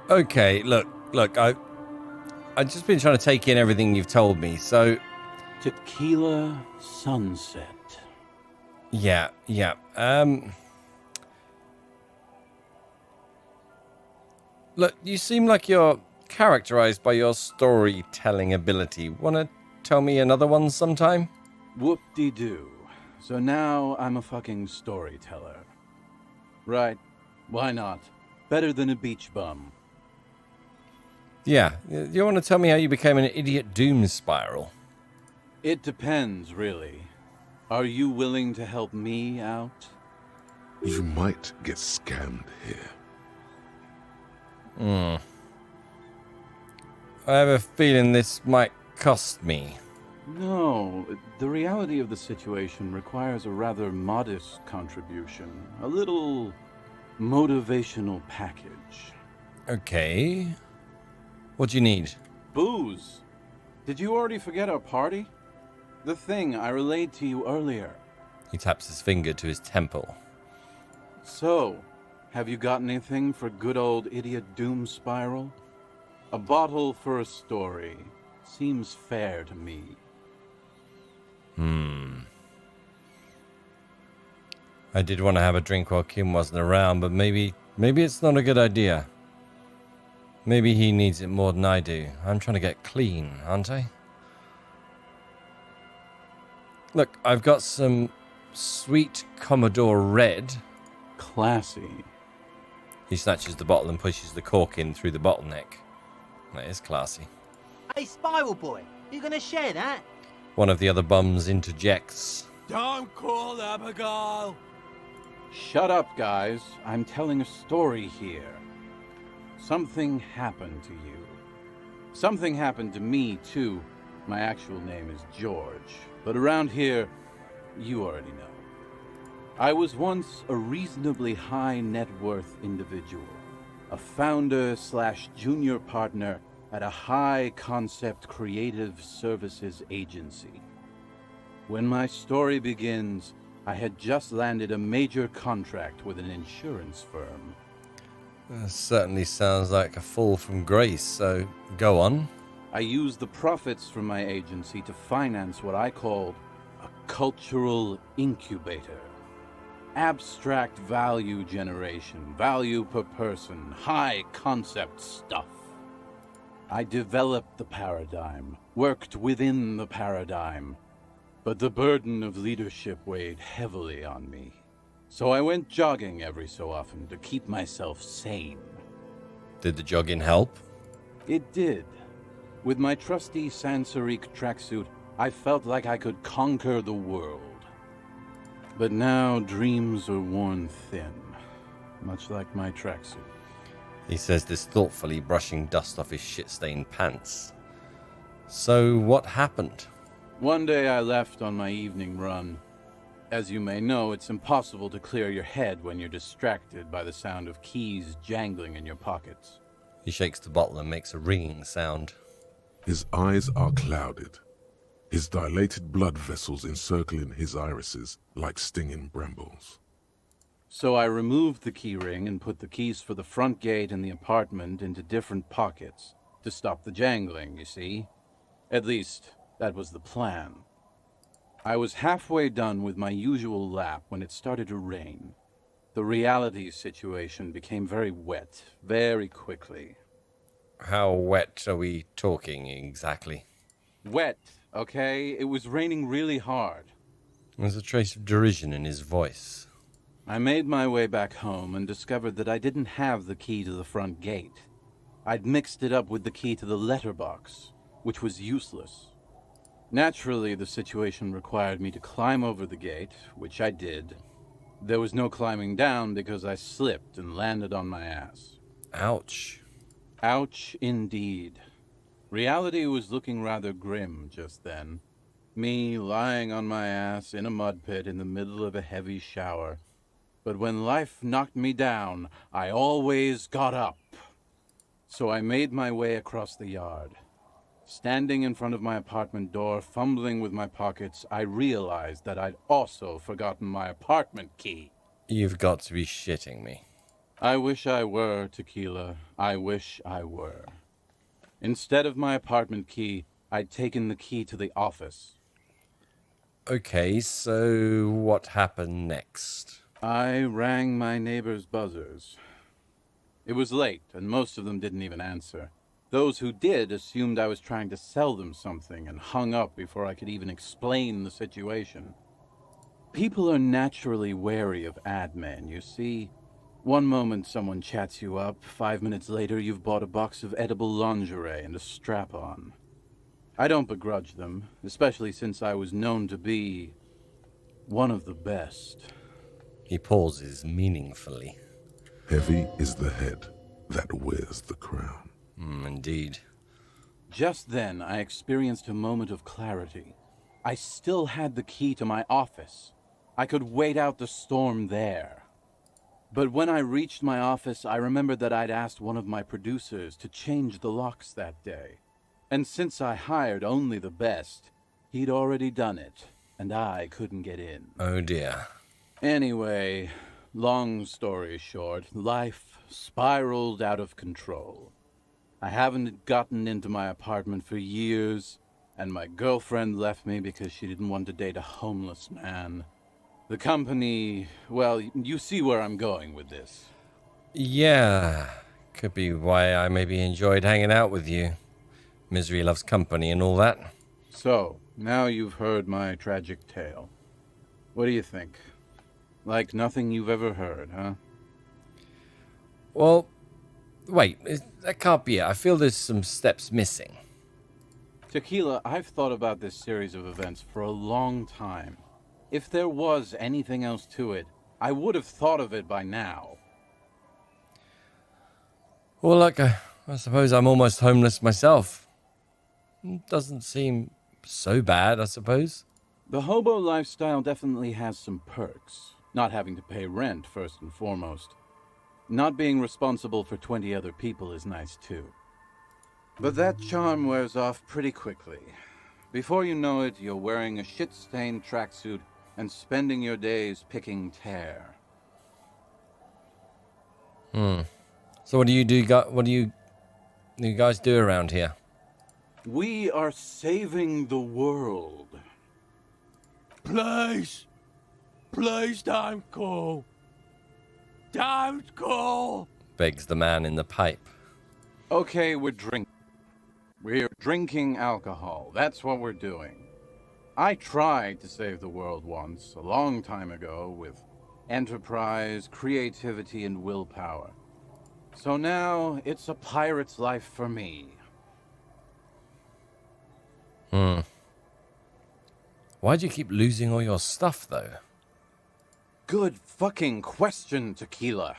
Okay, look, I've just been trying to take in everything you've told me, so... Tequila sunset. Yeah. Look, you seem like you're characterized by your storytelling ability. Wanna tell me another one sometime? Whoop-de-doo. So now I'm a fucking storyteller. Right. Why not? Better than a beach bum. Yeah, you want to tell me how you became an idiot doom spiral? It depends, really. Are you willing to help me out? You might get scammed here. I have a feeling this might cost me. No, the reality of the situation requires a rather modest contribution. A little motivational package. Okay. What do you need? Booze. Did you already forget our party? The thing I relayed to you earlier. He taps his finger to his temple. So, have you got anything for good old idiot doom spiral? A bottle for a story. Seems fair to me. I did want to have a drink while Kim wasn't around, but maybe it's not a good idea. Maybe he needs it more than I do. I'm trying to get clean, aren't I? Look, I've got some sweet Commodore Red. Classy. He snatches the bottle and pushes the cork in through the bottleneck. That is classy. Hey, Spiral Boy, you gonna share that? One of the other bums interjects. Don't call Abigail! Shut up, guys. I'm telling a story here. Something happened to you. Something happened to me, too. My actual name is George, but around here, you already know. I was once a reasonably high net worth individual, a founder/junior partner at a high concept creative services agency. When my story begins, I had just landed a major contract with an insurance firm. Certainly sounds like a fall from grace, so go on. I used the profits from my agency to finance what I called a cultural incubator. Abstract value generation, value per person, high concept stuff. I developed the paradigm, worked within the paradigm, but the burden of leadership weighed heavily on me. So I went jogging every so often to keep myself sane. Did the jogging help? It did. With my trusty sans-serif tracksuit, I felt like I could conquer the world. But now dreams are worn thin, much like my tracksuit. He says this thoughtfully, brushing dust off his shit-stained pants. So what happened? One day I left on my evening run. As you may know, it's impossible to clear your head when you're distracted by the sound of keys jangling in your pockets. He shakes the bottle and makes a ringing sound. His eyes are clouded, his dilated blood vessels encircling his irises like stinging brambles. So I removed the key ring and put the keys for the front gate and the apartment into different pockets to stop the jangling, you see. At least, that was the plan. I was halfway done with my usual lap when it started to rain. The reality situation became very wet, very quickly. How wet are we talking exactly? Wet, okay? It was raining really hard. There's a trace of derision in his voice. I made my way back home and discovered that I didn't have the key to the front gate. I'd mixed it up with the key to the letterbox, which was useless. Naturally, the situation required me to climb over the gate, which I did. There was no climbing down because I slipped and landed on my ass. Ouch. Ouch, indeed. Reality was looking rather grim just then. Me lying on my ass in a mud pit in the middle of a heavy shower. But when life knocked me down, I always got up. So I made my way across the yard. Standing in front of my apartment door, fumbling with my pockets, I realized that I'd also forgotten my apartment key. You've got to be shitting me. I wish I were, Tequila. I wish I were. Instead of my apartment key, I'd taken the key to the office. Okay, so what happened next? I rang my neighbor's buzzers. It was late, and most of them didn't even answer. Those who did assumed I was trying to sell them something and hung up before I could even explain the situation. People are naturally wary of ad men, you see. One moment someone chats you up, 5 minutes later you've bought a box of edible lingerie and a strap-on. I don't begrudge them, especially since I was known to be one of the best. He pauses meaningfully. Heavy is the head that wears the crown. Indeed. Just then, I experienced a moment of clarity. I still had the key to my office. I could wait out the storm there. But when I reached my office, I remembered that I'd asked one of my producers to change the locks that day. And since I hired only the best, he'd already done it, and I couldn't get in. Oh dear. Anyway, long story short, life spiraled out of control. I haven't gotten into my apartment for years, and my girlfriend left me because she didn't want to date a homeless man. The company, well, you see where I'm going with this. Yeah, could be why I maybe enjoyed hanging out with you. Misery loves company and all that. So, now you've heard my tragic tale. What do you think? Like nothing you've ever heard, huh? Well, wait, that can't be it. I feel there's some steps missing. Tequila, I've thought about this series of events for a long time. If there was anything else to it, I would have thought of it by now. Well, look, I suppose I'm almost homeless myself. Doesn't seem so bad, I suppose. The hobo lifestyle definitely has some perks. Not having to pay rent, first and foremost. Not being responsible for 20 other people is nice, too. But that charm wears off pretty quickly. Before you know it, you're wearing a shit-stained tracksuit and spending your days picking tear. So what do you do? What do you guys do around here? We are saving the world. Please. Please don't call. Don't call. Begs the man in the pipe. Okay, we're drinking alcohol. That's what we're doing. I tried to save the world once, a long time ago, with enterprise, creativity, and willpower. So now, it's a pirate's life for me. Why'd you keep losing all your stuff, though? Good fucking question, Tequila.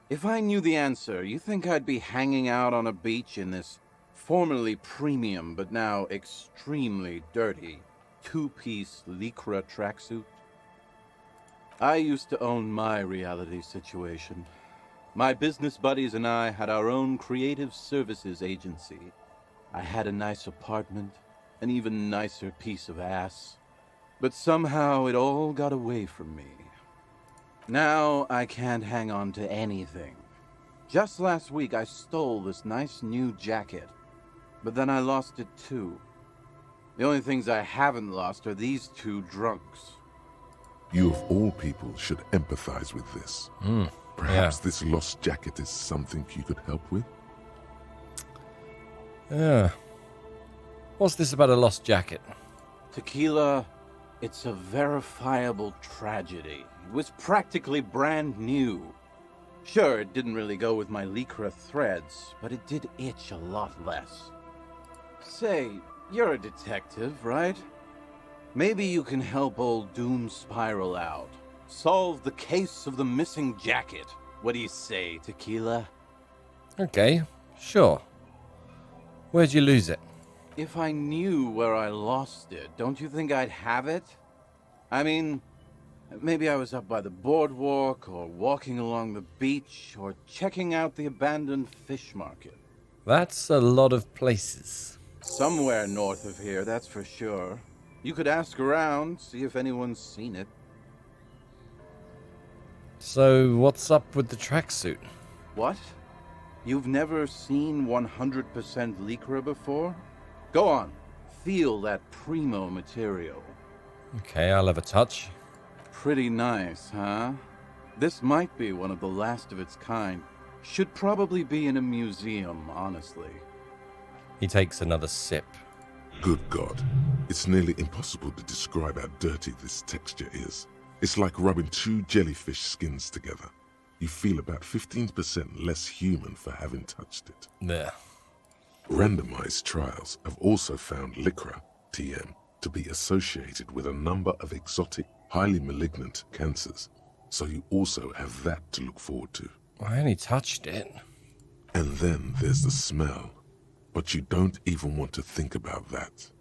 If I knew the answer, you think I'd be hanging out on a beach in this formerly premium but now extremely dirty two-piece lycra tracksuit? I used to own my reality situation. My business buddies and I had our own creative services agency. I had a nice apartment, an even nicer piece of ass. But somehow it all got away from me. Now I can't hang on to anything. Just last week I stole this nice new jacket, but then I lost it too. The only things I haven't lost are these two drunks. You of all people should empathize with this. Perhaps this lost jacket is something you could help with? Yeah. What's this about a lost jacket? Tequila, it's a verifiable tragedy. It was practically brand new. Sure, it didn't really go with my lycra threads, but it did itch a lot less. Say, you're a detective, right? Maybe you can help old Doom Spiral out. Solve the case of the missing jacket. What do you say, Tequila? Okay, sure. Where'd you lose it? If I knew where I lost it, don't you think I'd have it? I mean, maybe I was up by the boardwalk, or walking along the beach, or checking out the abandoned fish market. That's a lot of places. Somewhere north of here, that's for sure. You could ask around, see if anyone's seen it. So, what's up with the tracksuit? What? You've never seen 100% Lycra before? Go on, feel that primo material. Okay, I'll have a touch. Pretty nice, huh? This might be one of the last of its kind. Should probably be in a museum, honestly. He takes another sip. Good God. It's nearly impossible to describe how dirty this texture is. It's like rubbing two jellyfish skins together. You feel about 15% less human for having touched it. There. Randomized trials have also found Lycra, TM, to be associated with a number of exotic, highly malignant cancers. So you also have that to look forward to. I only touched it. And then there's the smell. But you don't even want to think about that.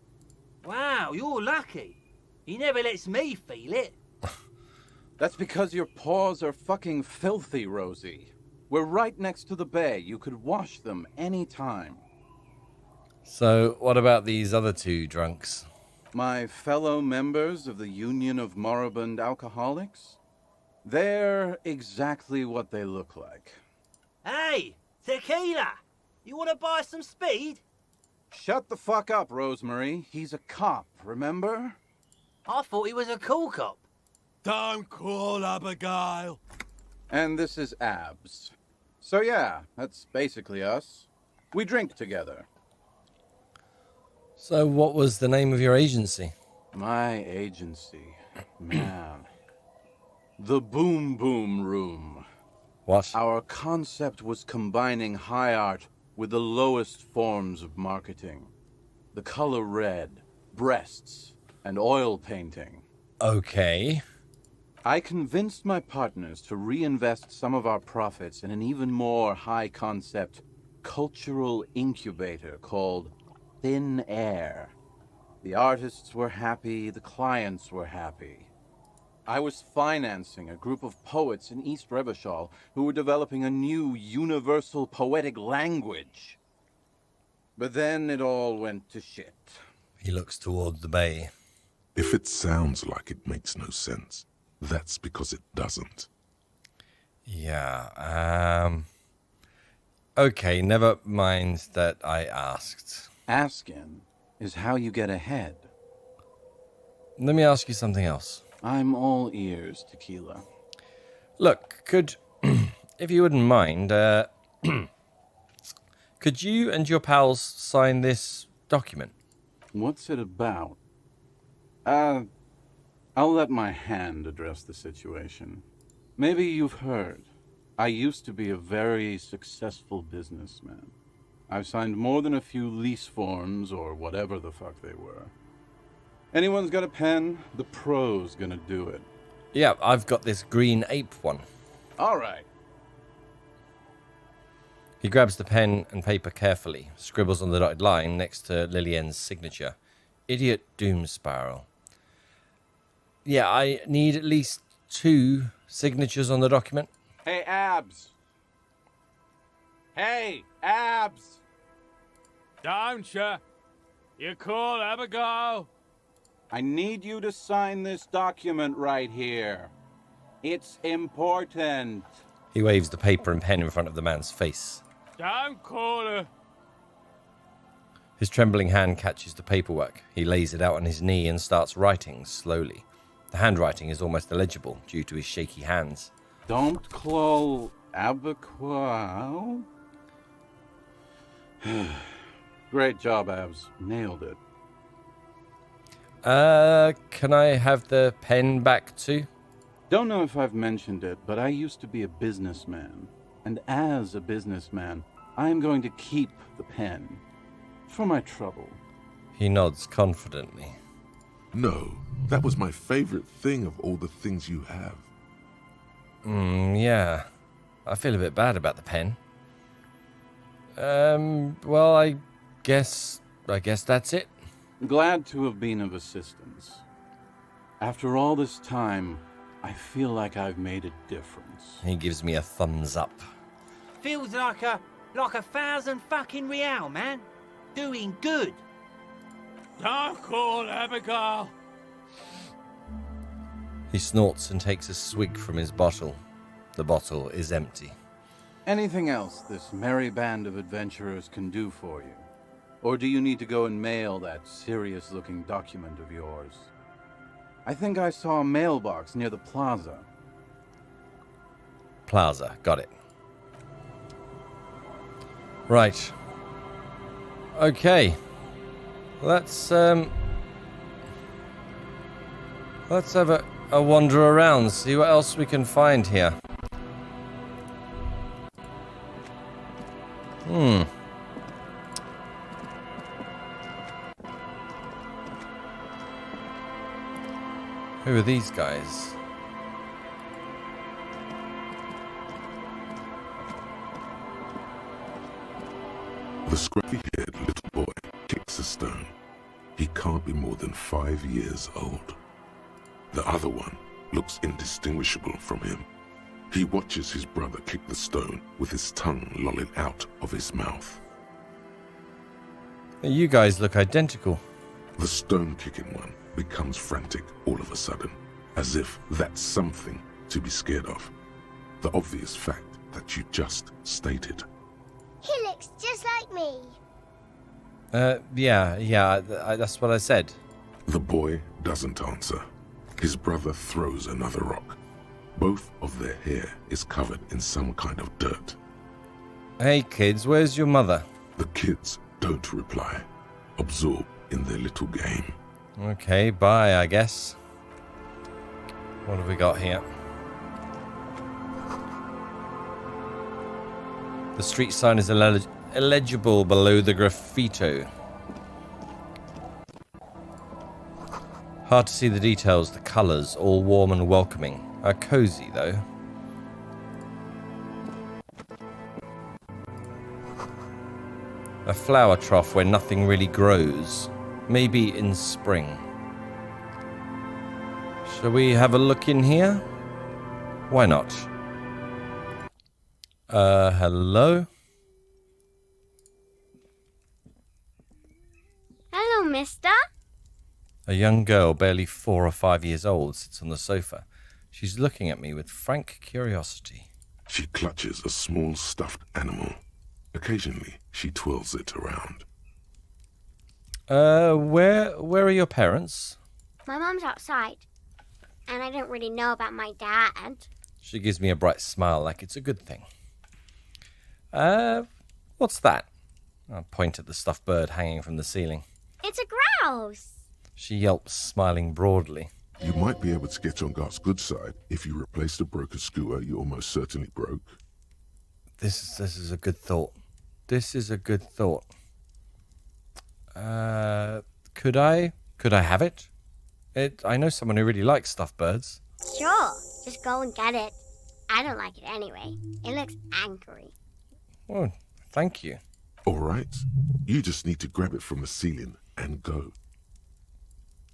Wow, you're lucky. He never lets me feel it. That's because your paws are fucking filthy, Rosie. We're right next to the bay. You could wash them anytime. So, what about these other two drunks? My fellow members of the Union of Moribund Alcoholics? They're exactly what they look like. Hey, tequila! You want to buy some speed? Shut the fuck up, Rosemary. He's a cop, remember? I thought he was a cool cop. Don't call Abigail. And this is Abs. So yeah, that's basically us. We drink together. So, what was the name of your agency? My agency. Man. The Boom Boom Room. What? Our concept was combining high art with the lowest forms of marketing. The color red, breasts, and oil painting. Okay. I convinced my partners to reinvest some of our profits in an even more high-concept cultural incubator called Thin Air. The artists were happy, the clients were happy. I was financing a group of poets in East Rebishal who were developing a new universal poetic language. But then it all went to shit. He looks toward the bay. If it sounds like it makes no sense, that's because it doesn't. Yeah, okay, never mind that I asked. Asking is how you get ahead. Let me ask you something else. I'm all ears, Tequila. Look, if you wouldn't mind, could you and your pals sign this document? What's it about? I'll let my hand address the situation. Maybe you've heard. I used to be a very successful businessman. I've signed more than a few lease forms or whatever the fuck they were. Anyone's got a pen? The pro's gonna do it. Yeah, I've got this green ape one. All right. He grabs the pen and paper carefully, scribbles on the dotted line next to Lillian's signature. Idiot Doom Spiral. Yeah, I need at least 2 signatures on the document. Hey, Abs. Hey, Abs. Don't you? You call Abigail? I need you to sign this document right here. It's important. He waves the paper and pen in front of the man's face. Don't call her. His trembling hand catches the paperwork. He lays it out on his knee and starts writing slowly. The handwriting is almost illegible due to his shaky hands. Don't call Abigail. Great job, Abs. Nailed it. Can I have the pen back too? Don't know if I've mentioned it, but I used to be a businessman. And as a businessman, I'm going to keep the pen. For my trouble. He nods confidently. No, that was my favorite thing of all the things you have. Yeah. I feel a bit bad about the pen. Well, I guess that's it. Glad to have been of assistance. After all this time, I feel like I've made a difference. He gives me a thumbs up. Feels like a 1,000 fucking real, man. Doing good. Don't call Abigail. He snorts and takes a swig from his bottle. The bottle is empty. Anything else this merry band of adventurers can do for you? Or do you need to go and mail that serious-looking document of yours? I think I saw a mailbox near the plaza. Plaza, got it. Right. Okay. Let's have a wander around, see what else we can find here. Who are these guys? The scruffy-haired little boy kicks a stone. He can't be more than 5 years old. The other one looks indistinguishable from him. He watches his brother kick the stone with his tongue lolling out of his mouth. You guys look identical. The stone-kicking one becomes frantic all of a sudden, as if that's something to be scared of. The obvious fact that you just stated. He looks just like me. Yeah, that's what I said. The boy doesn't answer. His brother throws another rock. Both of their hair is covered in some kind of dirt. Hey kids, where's your mother? The kids don't reply, absorbed in their little game. Okay, bye, I guess. What have we got here? The street sign is illegible below the graffito. Hard to see the details, the colours, all warm and welcoming. Cozy, though. A flower trough where nothing really grows. Maybe in spring. Shall we have a look in here? Why not? Hello? Hello, mister. A young girl, barely 4 or 5 years old, sits on the sofa. She's looking at me with frank curiosity. She clutches a small stuffed animal. Occasionally, she twirls it around. Where are your parents? My mom's outside, and I don't really know about my dad. She gives me a bright smile like it's a good thing. What's that? I point at the stuffed bird hanging from the ceiling. It's a grouse. She yelps, smiling broadly. You might be able to get on Gart's good side if you replace the broken skewer you almost certainly broke. This is a good thought. This is a good thought. Could I have it? I know someone who really likes stuffed birds. Sure, just go and get it. I don't like it anyway. It looks angry. Oh, thank you. All right, you just need to grab it from the ceiling and go.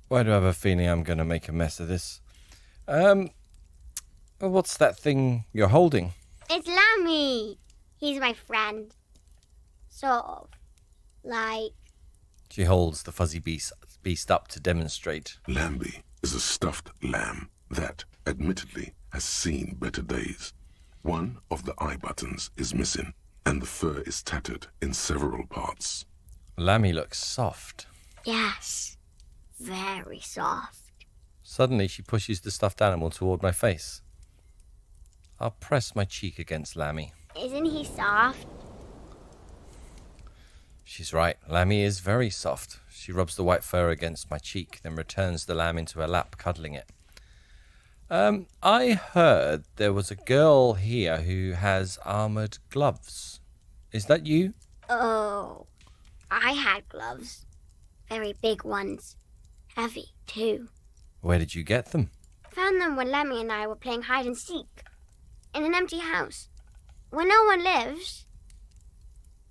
Why do I have a feeling I'm going to make a mess of this? What's that thing you're holding? It's Lammy. He's my friend. Sort of. Like... She holds the fuzzy beast up to demonstrate. Lambie is a stuffed lamb that, admittedly, has seen better days. One of the eye buttons is missing, and the fur is tattered in several parts. Lammy looks soft. Yes. Very soft. Suddenly, she pushes the stuffed animal toward my face. I'll press my cheek against Lammy. Isn't he soft? She's right. Lammy is very soft. She rubs the white fur against my cheek, then returns the lamb into her lap, cuddling it. I heard there was a girl here who has armored gloves. Is that you? Oh, I had gloves. Very big ones. Heavy, too. Where did you get them? Found them when Lemmy and I were playing hide and seek. In an empty house. Where no one lives.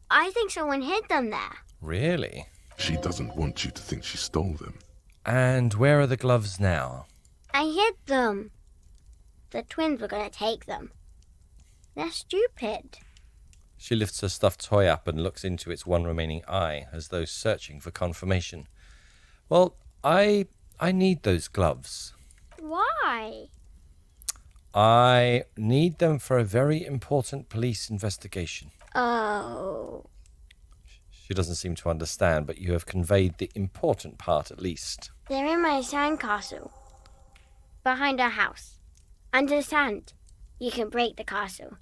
I think someone hid them there. Really? She doesn't want you to think she stole them. And where are the gloves now? I hid them. The twins were going to take them. They're stupid. She lifts her stuffed toy up and looks into its one remaining eye, as though searching for confirmation. Well, I need those gloves. Why? I need them for a very important police investigation. Oh. She doesn't seem to understand, but you have conveyed the important part at least. They're in my sandcastle. Behind our house. Under the sand. You can break the castle.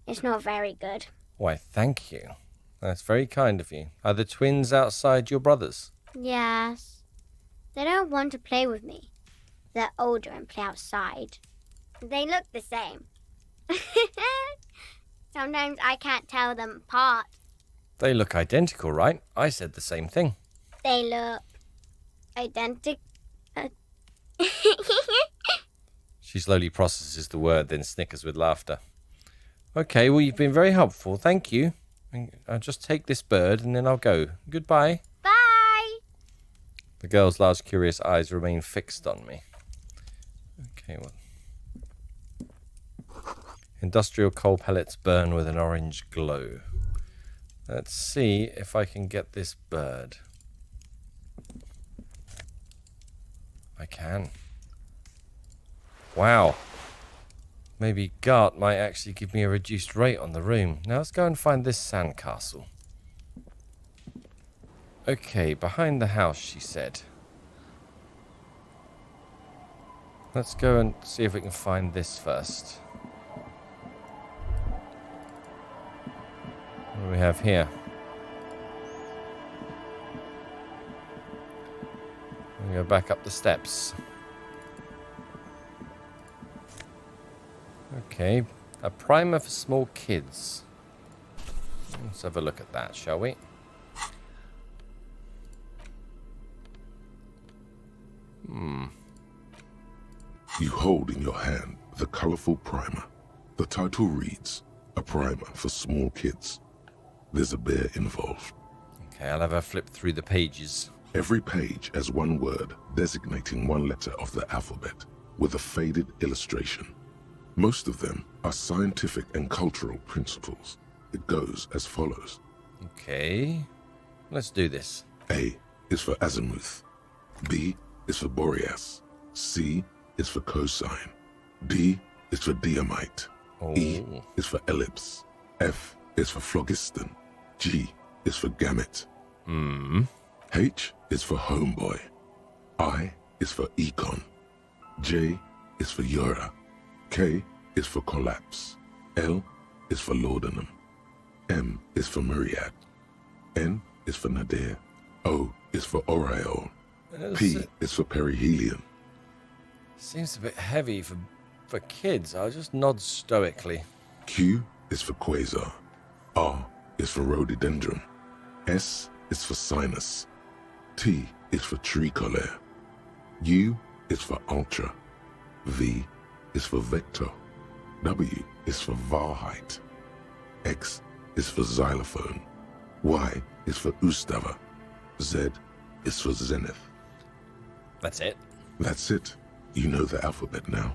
It's not very good. Why, thank you. That's very kind of you. Are the twins outside your brothers? Yes. They don't want to play with me. They're older and play outside. They look the same. Sometimes I can't tell them apart. They look identical, right? I said the same thing. They look identical. She slowly processes the word, then snickers with laughter. Okay, well, you've been very helpful. Thank you. I'll just take this bird and then I'll go. Goodbye. Bye! The girl's large, curious eyes remain fixed on me. Okay, well. Industrial coal pellets burn with an orange glow. Let's see if I can get this bird. I can. Wow. Maybe Garte might actually give me a reduced rate on the room. Now let's go and find this sandcastle. Okay, behind the house, she said. Let's go and see if we can find this first. What do we have here? We go back up the steps. Okay, a primer for small kids. Let's have a look at that, shall we? You hold in your hand the colorful primer. The title reads, A Primer for Small Kids. There's a bear involved. Okay, I'll have a flip through the pages. Every page has one word designating one letter of the alphabet with a faded illustration. Most of them are scientific and cultural principles. It goes as follows. Okay, let's do this. A is for azimuth. B is for Boreas. C is for cosine. D is for diamite. Oh. E is for ellipse. F is for phlogiston. G is for gamete. H is for homeboy. I is for econ. J is for Eura. K is for collapse. L is for laudanum. M is for myriad. N is for nadir. O is for aureole. P is for perihelion. Seems a bit heavy for kids. I'll just nod stoically. Q is for quasar. R is for rhododendron. S is for sinus. T is for tricolor. U is for ultra. V is for vector. W is for Wahrheit. X is for xylophone. Y is for Ustava. Z is for zenith. That's it. That's it. You know the alphabet now.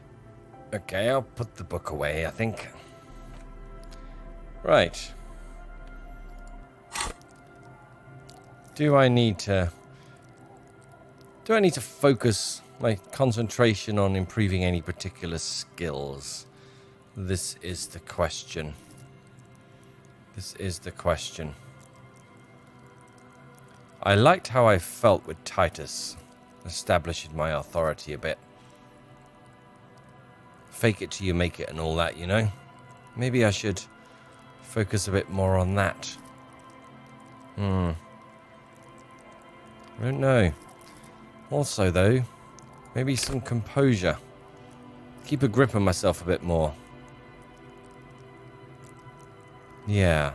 Okay, I'll put the book away, I think. Right. Do I need to focus my concentration on improving any particular skills? This is the question. This is the question. I liked how I felt with Titus, establishing my authority a bit. Fake it till you make it and all that, you know? Maybe I should focus a bit more on that. I don't know. Also, though, maybe some composure. Keep a grip on myself a bit more. Yeah.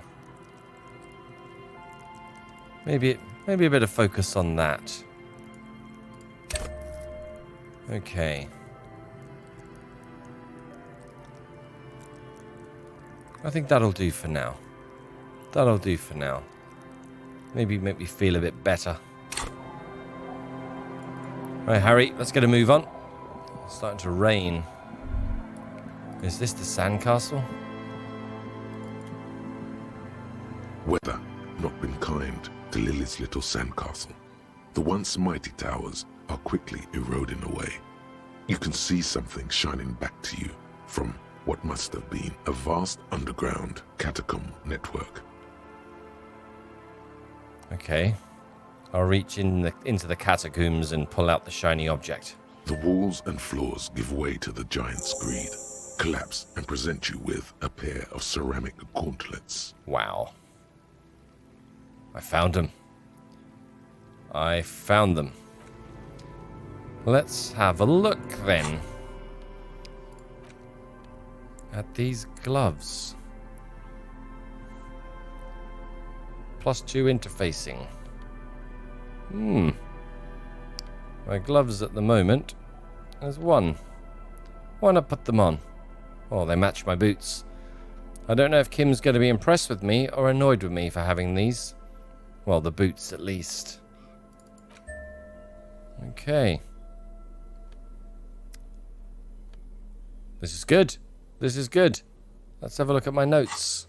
Maybe a bit of focus on that. Okay. I think that'll do for now. That'll do for now. Maybe make me feel a bit better. Right, Harry, let's get a move on. It's starting to rain. Is this the sandcastle? Weather not been kind to Lily's little sandcastle. The once mighty towers are quickly eroding away. You can see something shining back to you from what must have been a vast underground catacomb network. Okay. I'll reach into the catacombs and pull out the shiny object. The walls and floors give way to the giant's greed, collapse and present you with a pair of ceramic gauntlets. Wow. I found them. I found them. Let's have a look then at these gloves. +2 interfacing. My gloves at the moment is 1. Why not put them on? Oh, they match my boots. I don't know if Kim's going to be impressed with me or annoyed with me for having these. Well, the boots at least. Okay. This is good. This is good. Let's have a look at my notes.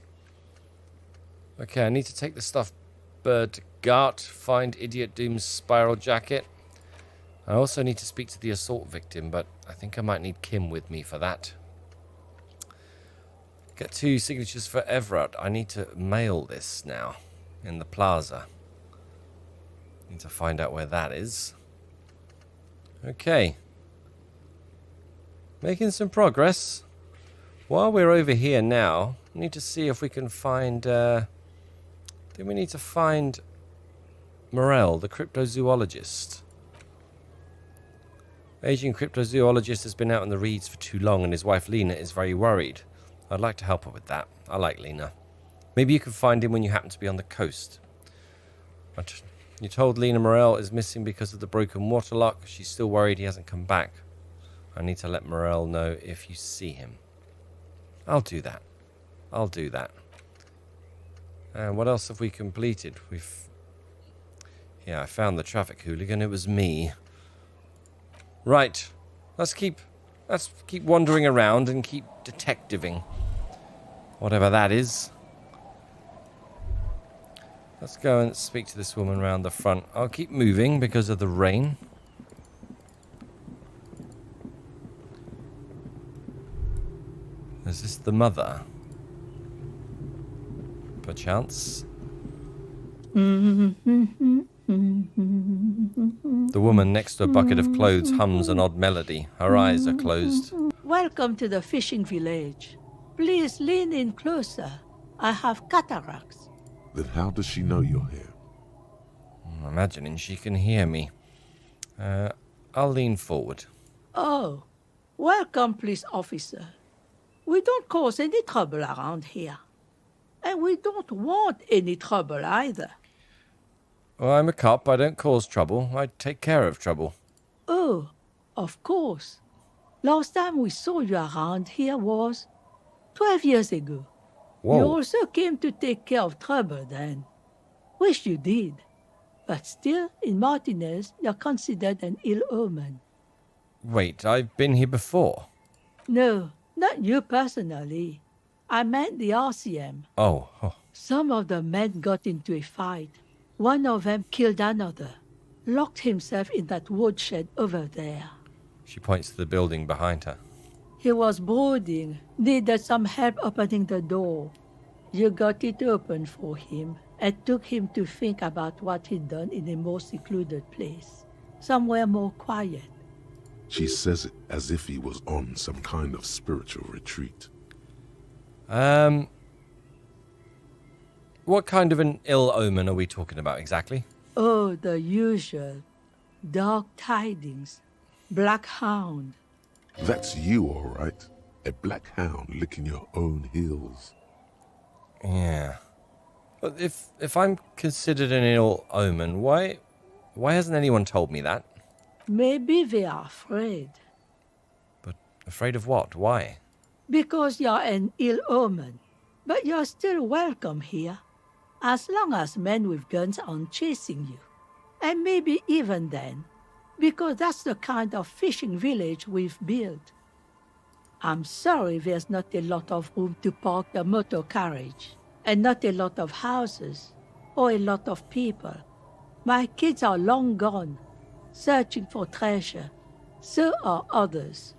Okay, I need to take the stuff bird to Garte, find Idiot Doom's spiral jacket. I also need to speak to the assault victim, but I think I might need Kim with me for that. Get 2 signatures for Everett. I need to mail this now in the plaza. Need to find out where that is. Okay. Making some progress. While we're over here now, we need to see if we can find... I think we need to find Morel, the cryptozoologist. Aging cryptozoologist has been out in the reeds for too long and his wife Lena is very worried. I'd like to help her with that. I like Lena. Maybe you can find him when you happen to be on the coast. But you told Lena Morel is missing because of the broken waterlock. She's still worried he hasn't come back. I need to let Morel know if you see him. I'll do that. I'll do that. And what else have we completed? Yeah, I found the traffic hooligan. It was me. Right. Let's keep wandering around and keep detectiving. Whatever that is. Let's go and speak to this woman around the front. I'll keep moving because of the rain. Is this the mother? Perchance? The woman next to a bucket of clothes hums an odd melody. Her eyes are closed. Welcome to the fishing village. Please lean in closer. I have cataracts. Then how does she know you're here? I'm imagining she can hear me. I'll lean forward. Oh, welcome, police officer. We don't cause any trouble around here. And we don't want any trouble either. Well, I'm a cop. I don't cause trouble. I take care of trouble. Oh, of course. Last time we saw you around here was 12 years ago. Whoa. You also came to take care of trouble then. Wish you did. But still, in Martinez, you're considered an ill omen. Wait, I've been here before. No, not you personally. I meant the RCM. Oh. Some of the men got into a fight. One of them killed another. Locked himself in that woodshed over there. She points to the building behind her. He was brooding, needed some help opening the door. You got it open for him and took him to think about what he'd done in a more secluded place. Somewhere more quiet. She says it as if he was on some kind of spiritual retreat. What kind of an ill omen are we talking about exactly? Oh, the usual. Dark tidings. Black hound. That's you, all right. A black hound licking your own heels. Yeah. But if I'm considered an ill omen, why hasn't anyone told me that? Maybe they are afraid. But afraid of what? Why? Because you're an ill omen. But you're still welcome here. As long as men with guns aren't chasing you. And maybe even then. Because that's the kind of fishing village we've built. I'm sorry there's not a lot of room to park the motor carriage. And not a lot of houses. Or a lot of people. My kids are long gone. Searching for treasure. So are others.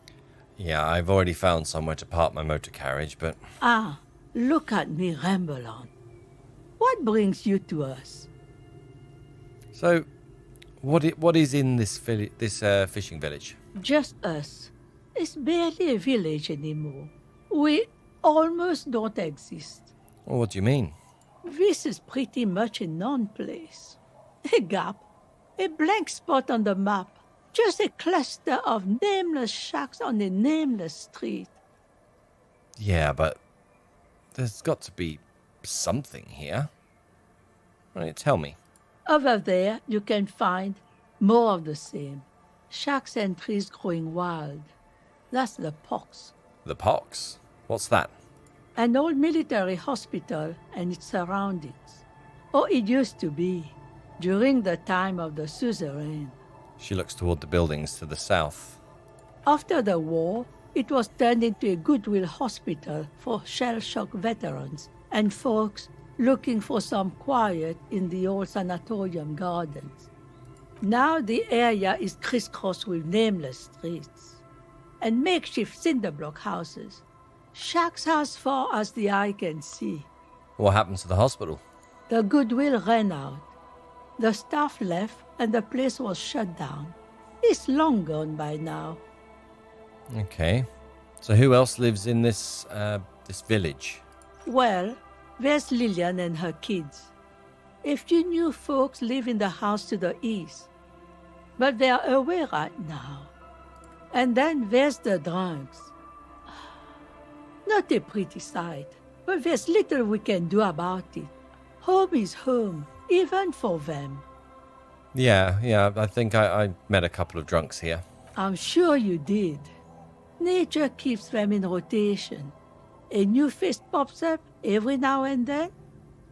Yeah, I've already found somewhere to park my motor carriage, but Ah, look at me ramble on. What brings you to us? so what is in this fishing village? Just us. It's barely a village anymore. We almost don't exist. Well, what do you mean? This is pretty much a non-place. A gap. A blank spot on the map. Just a cluster of nameless shacks on a nameless street. Yeah, but there's got to be something here. Right, tell me. Over there, you can find more of the same. Shacks and trees growing wild. That's the pox. The pox? What's that? An old military hospital and its surroundings. Or it used to be, during the time of the suzerain. She looks toward the buildings to the south. After the war, it was turned into a goodwill hospital for shell-shock veterans and folks looking for some quiet in the old sanatorium gardens. Now the area is crisscrossed with nameless streets and makeshift cinderblock houses, shacks as far as the eye can see. What happened to the hospital? The goodwill ran out. The staff left and the place was shut down. It's long gone by now. Okay. So who else lives in this village? Well, there's Lillian and her kids. A few new folks live in the house to the east, but they're away right now. And then there's the drunks. Not a pretty sight, but there's little we can do about it. Home is home, even for them. Yeah, I think I met a couple of drunks here. I'm sure you did. Nature keeps them in rotation. A new face pops up every now and then,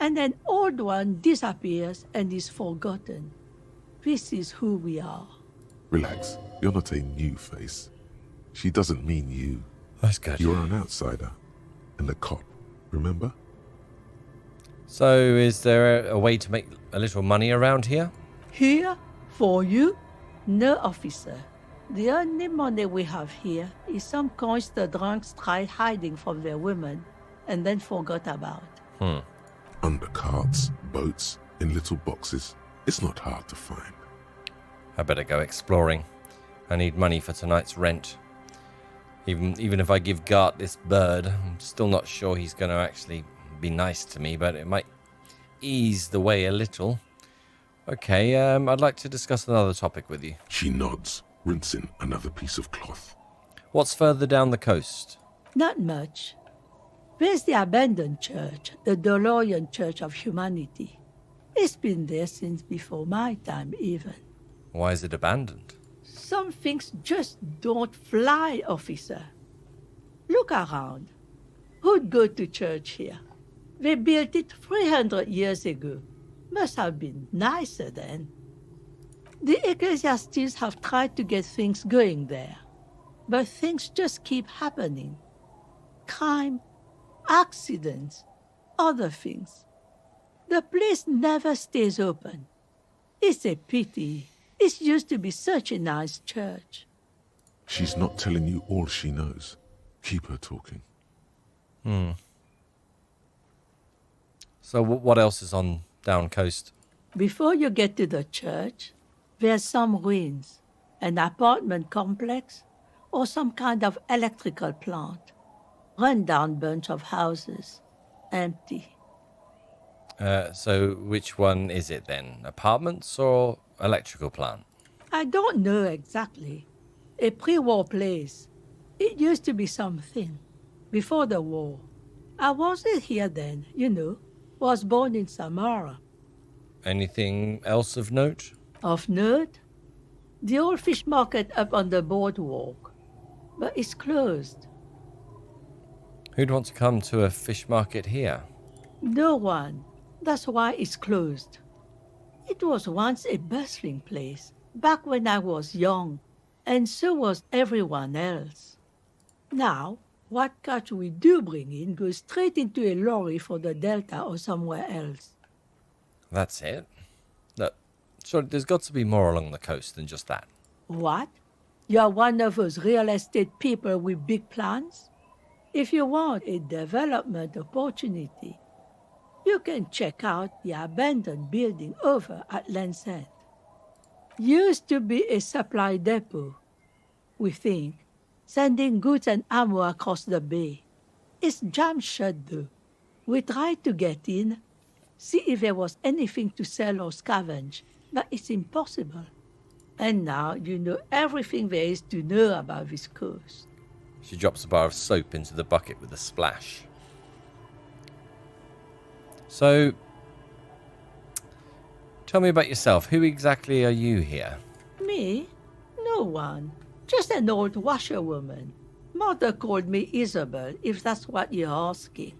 and an old one disappears and is forgotten. This is who we are. Relax. You're not a new face. She doesn't mean you. That's good. You're an outsider. And a cop, remember? So is there a way to make a little money around here? Here? For you? No, officer. The only money we have here is some coins the drunks tried hiding from their women and then forgot about. Under carts, boats, in little boxes. It's not hard to find. I better go exploring. I need money for tonight's rent. Even if I give Garte this bird, I'm still not sure he's going to actually be nice to me, but it might ease the way a little. Okay, I'd like to discuss another topic with you. She nods, rinsing another piece of cloth. What's further down the coast? Not much. There's the abandoned church, the DeLorean Church of Humanity. It's been there since before my time, even. Why is it abandoned? Some things just don't fly, officer. Look around. Who'd go to church here? They built it 300 years ago. Must have been nicer then. The Ecclesiastes have tried to get things going there, but things just keep happening. Crime, accidents, other things. The place never stays open. It's a pity. It used to be such a nice church. She's not telling you all she knows. Keep her talking. So what else is on down coast? Before you get to the church, there's some ruins, an apartment complex, or some kind of electrical plant. Run-down bunch of houses, empty. So which one is it then? Apartments or electrical plant? I don't know exactly. A pre-war place. It used to be something. Before the war. I wasn't here then, you know. Was born in Samara. Anything else of note? Of note? The old fish market up on the boardwalk. But it's closed. Who'd want to come to a fish market here? No one. That's why it's closed. It was once a bustling place, back when I was young, and so was everyone else. Now, what catch we do bring in goes straight into a lorry for the Delta or somewhere else. That's it? Look, sure, there's got to be more along the coast than just that. What? You're one of those real estate people with big plans? If you want a development opportunity, you can check out the abandoned building over at Land's End. Used to be a supply depot, we think, sending goods and ammo across the bay. It's jammed shut though. We tried to get in, see if there was anything to sell or scavenge, but it's impossible. And now you know everything there is to know about this coast. She drops a bar of soap into the bucket with a splash. So, tell me about yourself. Who exactly are you here? Me? No one. Just an old washerwoman. Mother called me Isabel, if that's what you're asking.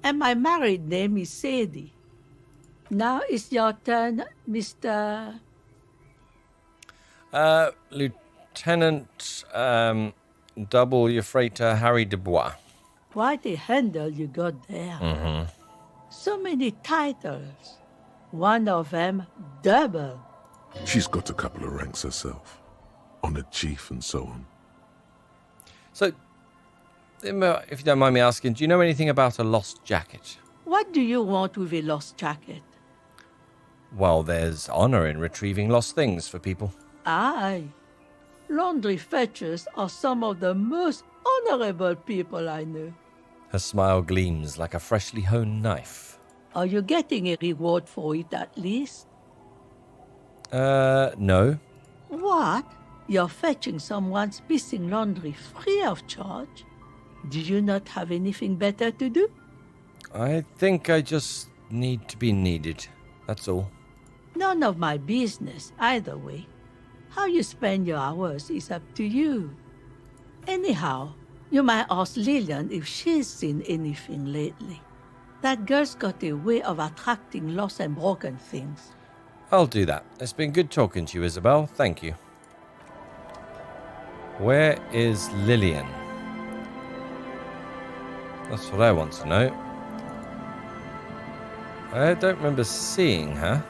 And my married name is Sadie. Now it's your turn, Mr. Lieutenant Double your freighter Harry Dubois. Quite a handle you got there. Mm-hmm. So many titles. One of them double. She's got a couple of ranks herself. Honored chief and so on. So, if you don't mind me asking, do you know anything about a lost jacket? What do you want with a lost jacket? Well, there's honor in retrieving lost things for people. Aye. Laundry fetchers are some of the most honorable people I know. Her smile gleams like a freshly honed knife. Are you getting a reward for it at least? No. What? You're fetching someone's missing laundry free of charge? Do you not have anything better to do? I think I just need to be needed. That's all. None of my business, either way. How you spend your hours is up to you. Anyhow, you might ask Lillian if she's seen anything lately. That girl's got a way of attracting lost and broken things. I'll do that. It's been good talking to you, Isabel. Thank you. Where is Lillian? That's what I want to know. I don't remember seeing her.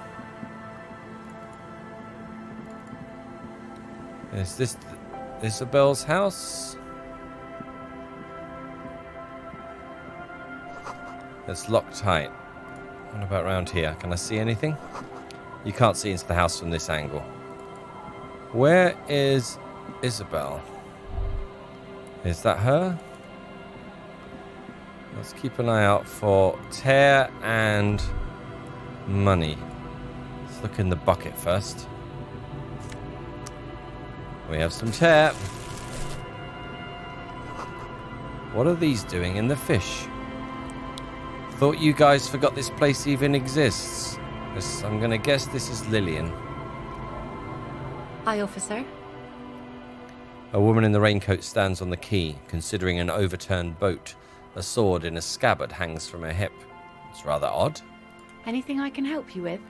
Is this Isabel's house? It's locked tight. What about around here? Can I see anything? You can't see into the house from this angle. Where is Isabel? Is that her? Let's keep an eye out for tear and money. Let's look in the bucket first. We have some tear. What are these doing in the fish? Thought you guys forgot this place even exists. I'm gonna guess this is Lillian. Hi, officer. A woman in the raincoat stands on the quay, considering an overturned boat. A sword in a scabbard hangs from her hip. It's rather odd. Anything I can help you with?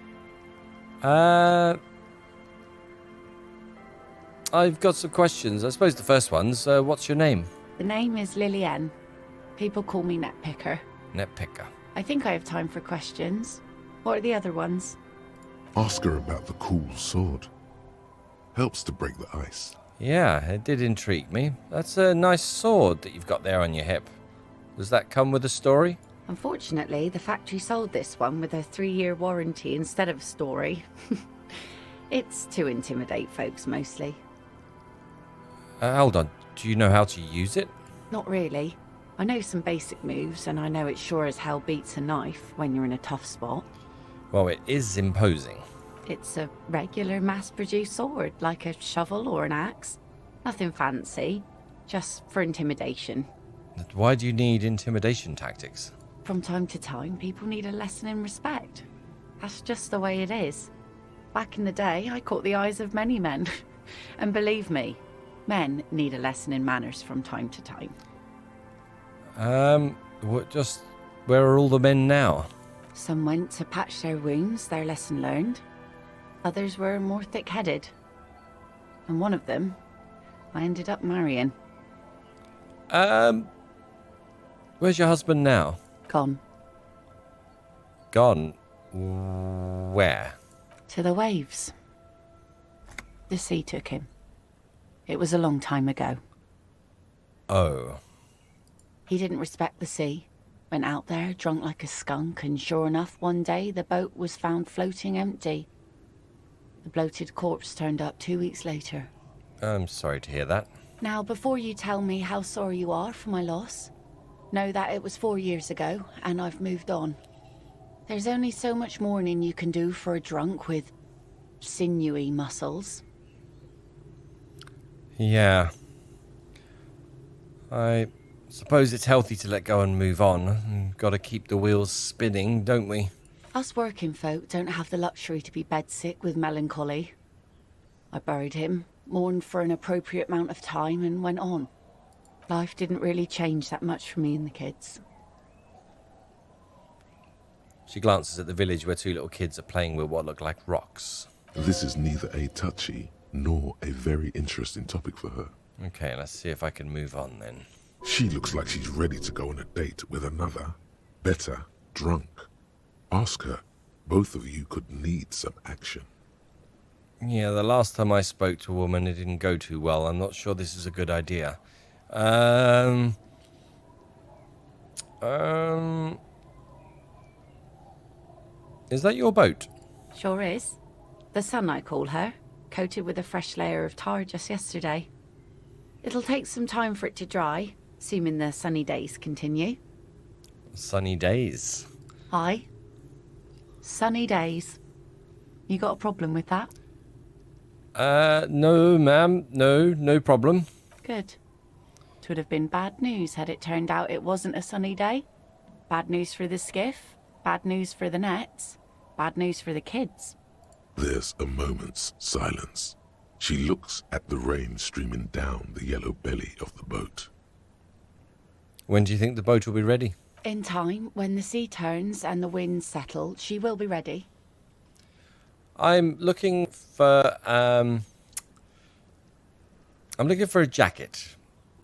I've got some questions. I suppose the first one's, what's your name? The name is Lillian. People call me Netpicker. Netpicker. I think I have time for questions. What are the other ones? Ask her about the cool sword. Helps to break the ice. Yeah, it did intrigue me. That's a nice sword that you've got there on your hip. Does that come with a story? Unfortunately, the factory sold this one with a 3-year warranty instead of a story. It's to intimidate folks, mostly. Hold on. Do you know how to use it? Not really. I know some basic moves, and I know it sure as hell beats a knife when you're in a tough spot. Well, it is imposing. It's a regular mass-produced sword, like a shovel or an axe. Nothing fancy, just for intimidation. Why do you need intimidation tactics? From time to time, people need a lesson in respect. That's just the way it is. Back in the day, I caught the eyes of many men. And believe me, men need a lesson in manners from time to time. Where are all the men now? Some went to patch their wounds, their lesson learned. Others were more thick-headed. And one of them, I ended up marrying. Where's your husband now? Gone. Gone? Where? To the waves. The sea took him. It was a long time ago. Oh. He didn't respect the sea. Went out there, drunk like a skunk, and sure enough, one day the boat was found floating empty. The bloated corpse turned up 2 weeks later. I'm sorry to hear that. Now, before you tell me how sorry you are for my loss, know that it was 4 years ago, and I've moved on. There's only so much mourning you can do for a drunk with sinewy muscles. Yeah. I suppose it's healthy to let go and move on. Gotta keep the wheels spinning, don't we? Us working folk don't have the luxury to be bedsick with melancholy. I buried him, mourned for an appropriate amount of time, and went on. Life didn't really change that much for me and the kids. She glances at the village where 2 little kids are playing with what look like rocks. This is neither a touchy nor a very interesting topic for her. Okay, let's see if I can move on then. She looks like she's ready to go on a date with another, better, drunk. Ask her. Both of you could need some action. Yeah, the last time I spoke to a woman, it didn't go too well. I'm not sure this is a good idea. Is that your boat? Sure is. The Sun, I call her, coated with a fresh layer of tar just yesterday. It'll take some time for it to dry, assuming the sunny days continue. Sunny days. Aye. Sunny days. You got a problem with that? No, ma'am. No problem. Good. It would have been bad news had it turned out it wasn't a sunny day. Bad news for the skiff, bad news for the nets, bad news for the kids. There's a moment's silence. She looks at the rain streaming down the yellow belly of the boat. When do you think the boat will be ready? In time, when the sea turns and the winds settle, she will be ready. I'm looking for a jacket.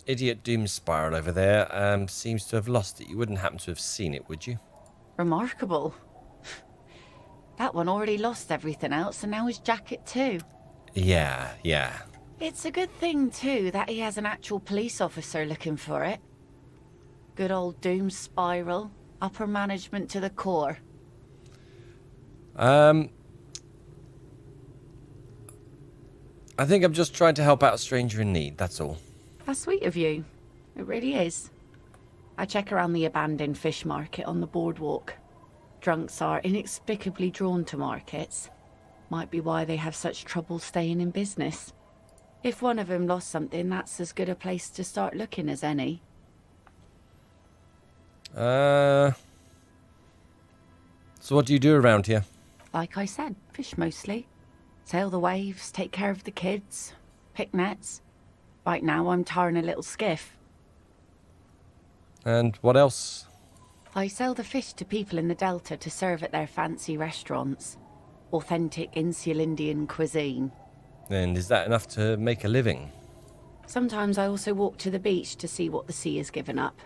Idiot Doom Spiral over there seems to have lost it. You wouldn't happen to have seen it, would you? Remarkable. That one already lost everything else, and now his jacket too. Yeah. It's a good thing too that he has an actual police officer looking for it. Good old Doom Spiral, upper management to the core. I think I'm just trying to help out a stranger in need, that's all. That's sweet of you. It really is. I check around the abandoned fish market on the boardwalk. Drunks are inexplicably drawn to markets. Might be why they have such trouble staying in business. If one of them lost something, that's as good a place to start looking as any. So what do you do around here? Like I said, fish mostly. Sail the waves, take care of the kids, pick nets. Right now I'm tarring a little skiff. And what else? I sell the fish to people in the Delta to serve at their fancy restaurants. Authentic insular Indian cuisine. And is that enough to make a living? Sometimes I also walk to the beach to see what the sea has given up.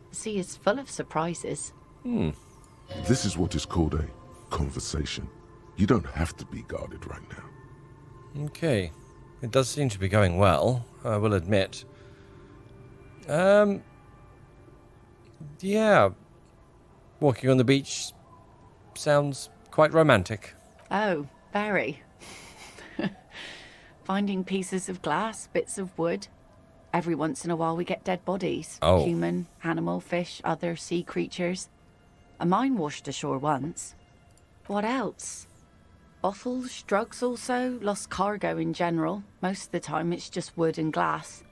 The sea is full of surprises. This is what is called a conversation. You don't have to be guarded right now. Okay. It does seem to be going well, I will admit. Yeah. Walking on the beach sounds quite romantic. Oh, very. Finding pieces of glass, bits of wood. Every once in a while we get dead bodies. Oh. Human, animal, fish, other sea creatures. A mine washed ashore once. What else? Bottles, drugs also, lost cargo in general. Most of the time it's just wood and glass.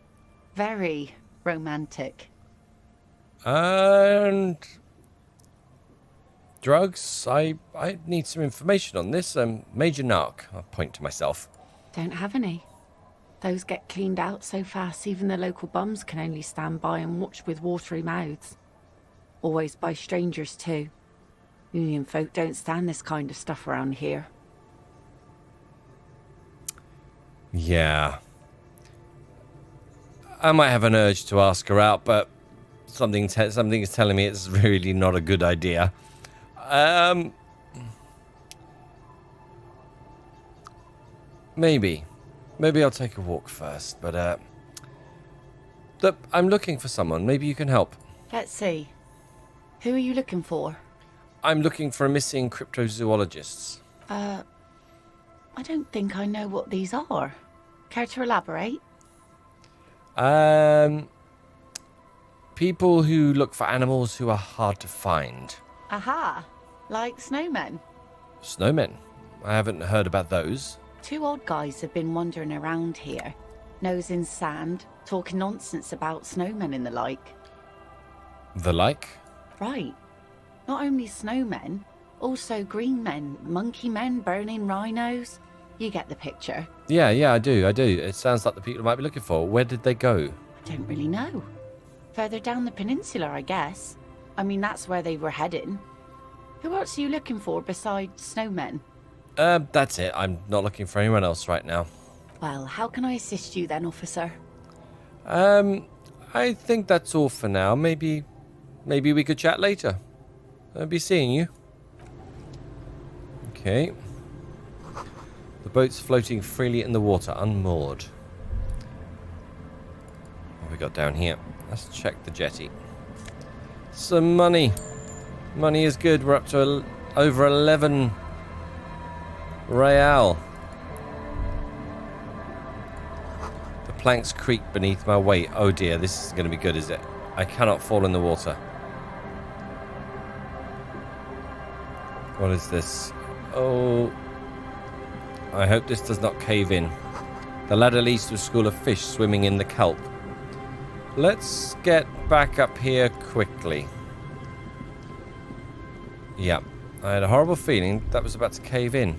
Very romantic. And drugs? I need some information on this. Major Narc, I'll point to myself. Don't have any. Those get cleaned out so fast even the local bums can only stand by and watch with watery mouths. Always by strangers too. Union folk don't stand this kind of stuff around here. Yeah. I might have an urge to ask her out, but something is telling me it's really not a good idea. Maybe. Maybe I'll take a walk first, but look, I'm looking for someone. Maybe you can help. Let's see. Who are you looking for? I'm looking for a missing cryptozoologists. I don't think I know what these are. Care to elaborate? People who look for animals who are hard to find. Aha! Like snowmen. Snowmen? I haven't heard about those. 2 old guys have been wandering around here, nose in sand, talking nonsense about snowmen and the like. The like? Right. Not only snowmen, also green men, monkey men, burning rhinos. You get the picture. Yeah, I do. It sounds like the people I might be looking for. Where did they go? I don't really know. Further down the peninsula, I guess. I mean, that's where they were heading. Who else are you looking for besides snowmen? That's it. I'm not looking for anyone else right now. Well, how can I assist you then, officer? I think that's all for now. Maybe we could chat later. I'll be seeing you. Okay. The boat's floating freely in the water, unmoored. What have we got down here? Let's check the jetty. Some money. Money is good. We're up to over 11 real. The planks creak beneath my weight. Oh dear, this is going to be good, is it? I cannot fall in the water. What is this? Oh, I hope this does not cave in. The ladder leads to a school of fish swimming in the kelp. Let's get back up here quickly. Yeah, I had a horrible feeling that was about to cave in.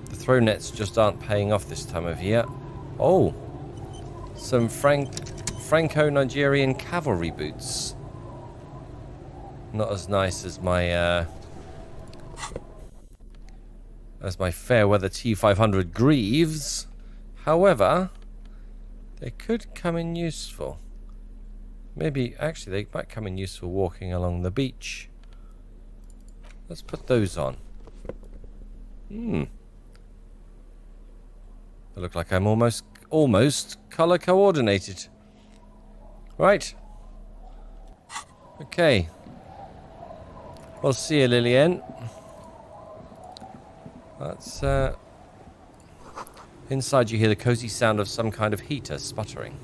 The throw nets just aren't paying off this time of year. Oh, some Franco-Nigerian cavalry boots. Not as nice as my fair weather T500 greaves. However, they could come in useful. Maybe, actually, they might come in useful walking along the beach. Let's put those on. They look like I'm almost color coordinated. Right. Okay. We'll see you, Lillian. That's, inside you hear the cozy sound of some kind of heater sputtering.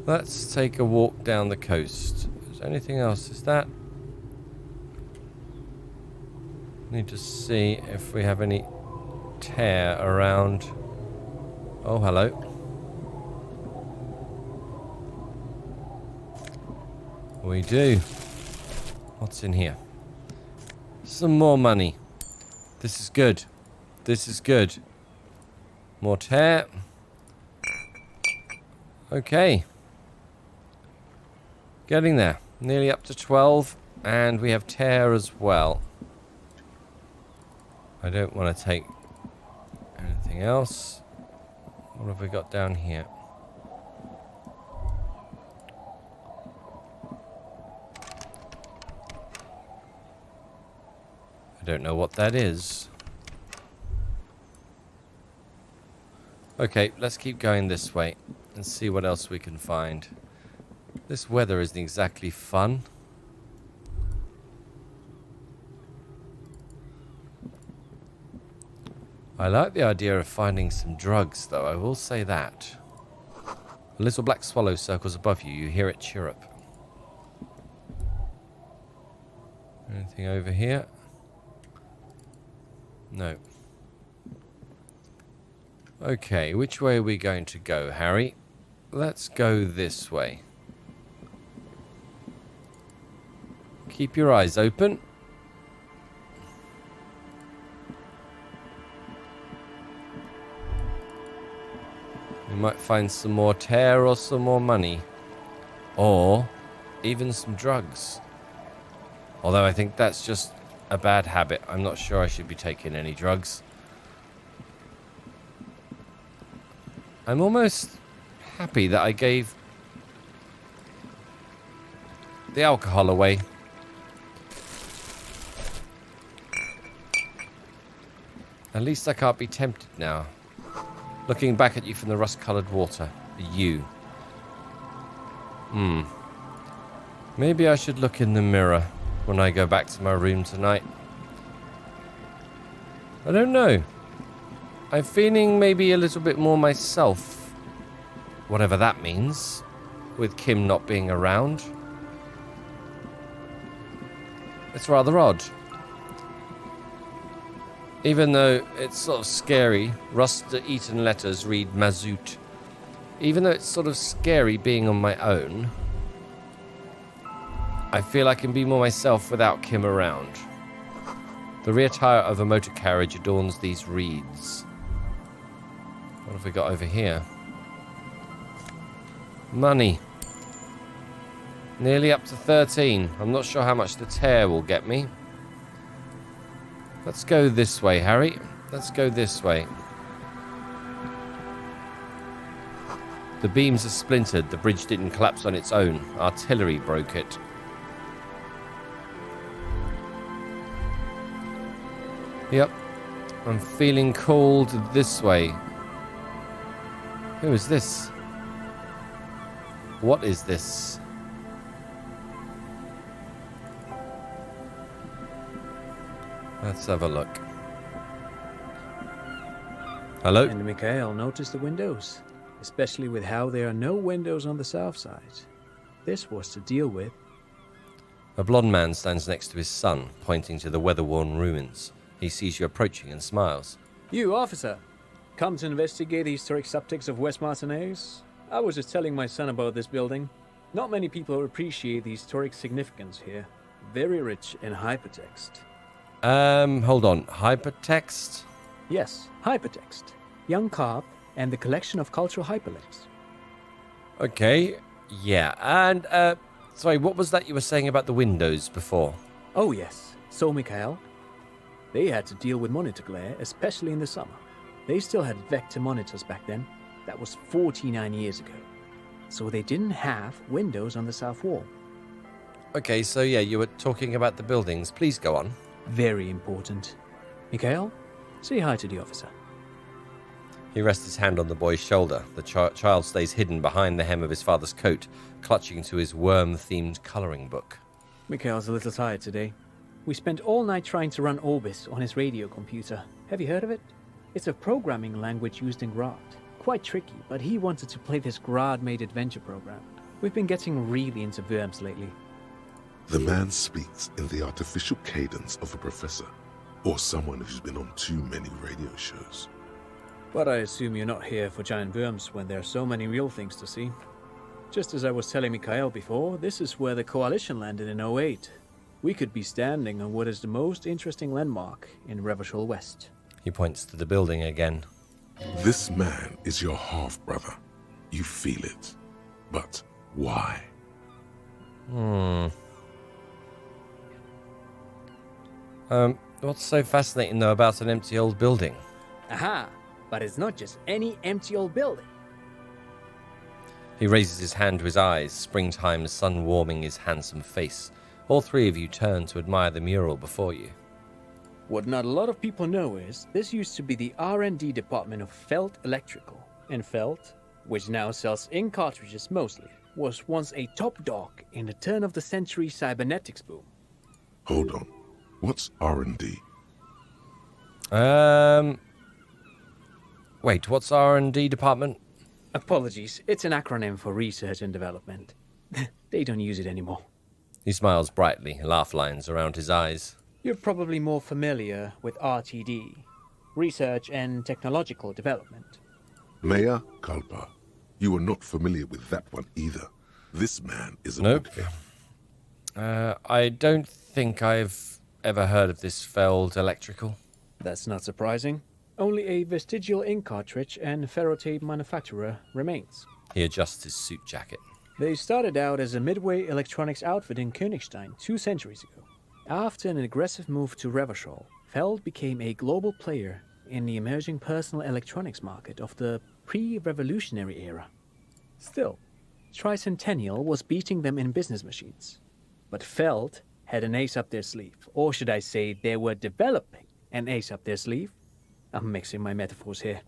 Let's take a walk down the coast. Is there anything else? Is that... Need to see if we have any tear around. Oh, hello. We do. What's in here? Some more money. This is good. This is good. More tear. Okay. Getting there. Nearly up to 12. And we have tear as well. I don't want to take anything else. What have we got down here? I don't know what that is. Okay, let's keep going this way and see what else we can find. This weather isn't exactly fun. I like the idea of finding some drugs, though, I will say that. A little black swallow circles above you. You hear it chirrup. Anything over here? No. Okay, which way are we going to go, Harry? Let's go this way. Keep your eyes open. We might find some more tear or some more money. Or even some drugs. Although I think that's just a bad habit. I'm not sure I should be taking any drugs. I'm almost happy that I gave the alcohol away. At least I can't be tempted now. Looking back at you from the rust-coloured water. You. Maybe I should look in the mirror when I go back to my room tonight. I don't know. I'm feeling maybe a little bit more myself. Whatever that means. With Kim not being around. It's rather odd. Even though it's sort of scary, rust-eaten letters read Mazout. Even though it's sort of scary being on my own, I feel I can be more myself without Kim around. The rear tire of a motor carriage adorns these reeds. What have we got over here? Money. Nearly up to 13. I'm not sure how much the tear will get me. Let's go this way, Harry. Let's go this way. The beams are splintered. The bridge didn't collapse on its own. Artillery broke it. Yep. I'm feeling called this way. Who is this? What is this? Let's have a look. Hello? And Mikhail noticed the windows, especially with how there are no windows on the south side. This was to deal with. A blond man stands next to his son, pointing to the weather-worn ruins. He sees you approaching and smiles. You, officer, come to investigate the historic subtext of West Martinez? I was just telling my son about this building. Not many people appreciate the historic significance here. Very rich in hypertext. Hold on. Hypertext? Yes, hypertext. Young Carp and the collection of cultural hyperlinks. Okay, yeah. And, sorry, what was that you were saying about the windows before? Oh, yes. So, Mikhail, they had to deal with monitor glare, especially in the summer. They still had vector monitors back then. That was 49 years ago. So they didn't have windows on the south wall. Okay, so yeah, you were talking about the buildings. Please go on. Very important. Mikhail, say hi to the officer. He rests his hand on the boy's shoulder. The child stays hidden behind the hem of his father's coat, clutching to his worm-themed colouring book. Mikhail's a little tired today. We spent all night trying to run Orbis on his radio computer. Have you heard of it? It's a programming language used in Garte. Quite tricky, but he wanted to play this Garte-made adventure program. We've been getting really into worms lately. The man speaks in the artificial cadence of a professor, or someone who's been on too many radio shows. But I assume you're not here for giant worms when there are so many real things to see. Just as I was telling Mikhail before, this is where the Coalition landed in 08. We could be standing on what is the most interesting landmark in Revachol West. He points to the building again. This man is your half-brother. You feel it. But why? What's so fascinating, though, about an empty old building? Aha! But it's not just any empty old building. He raises his hand to his eyes, springtime sun warming his handsome face. All three of you turn to admire the mural before you. What not a lot of people know is, this used to be the R&D department of Felt Electrical. And Felt, which now sells ink cartridges mostly, was once a top dog in the turn-of-the-century cybernetics boom. Hold on. What's R&D? Wait, what's R&D department? Apologies, it's an acronym for research and development. They don't use it anymore. He smiles brightly, laugh lines around his eyes. You're probably more familiar with RTD, Research and Technological Development. Mea culpa. You are not familiar with that one either. This man is a Nope. bookhead. I don't think I've ever heard of this Feld Electrical. That's not surprising. Only a vestigial ink cartridge and ferrotape manufacturer remains. He adjusts his suit jacket. They started out as a midway electronics outfit in Königstein 2 centuries ago. After an aggressive move to Revachol, Feld became a global player in the emerging personal electronics market of the pre-revolutionary era. Still, Tricentennial was beating them in business machines. But Feld had an ace up their sleeve, or should I say they were developing an ace up their sleeve. I'm mixing my metaphors here.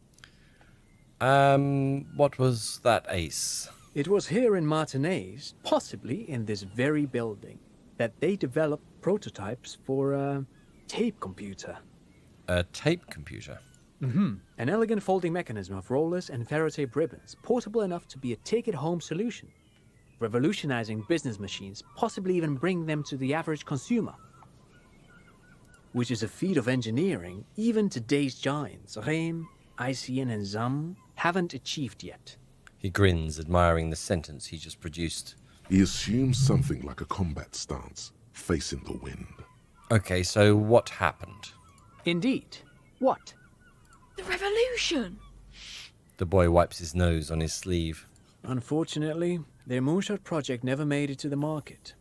What was that, Ace? It was here in Martinez, possibly in this very building, that they developed prototypes for a tape computer. A tape computer? An elegant folding mechanism of rollers and Faraday ribbons, portable enough to be a take-it-home solution, revolutionizing business machines, possibly even bring them to the average consumer. Which is a feat of engineering even today's giants, Rehm, ICN and ZAM, haven't achieved yet. He grins, admiring the sentence he just produced. He assumes something like a combat stance, facing the wind. Okay, so what happened? Indeed. What? The revolution! The boy wipes his nose on his sleeve. Unfortunately, their moonshot project never made it to the market.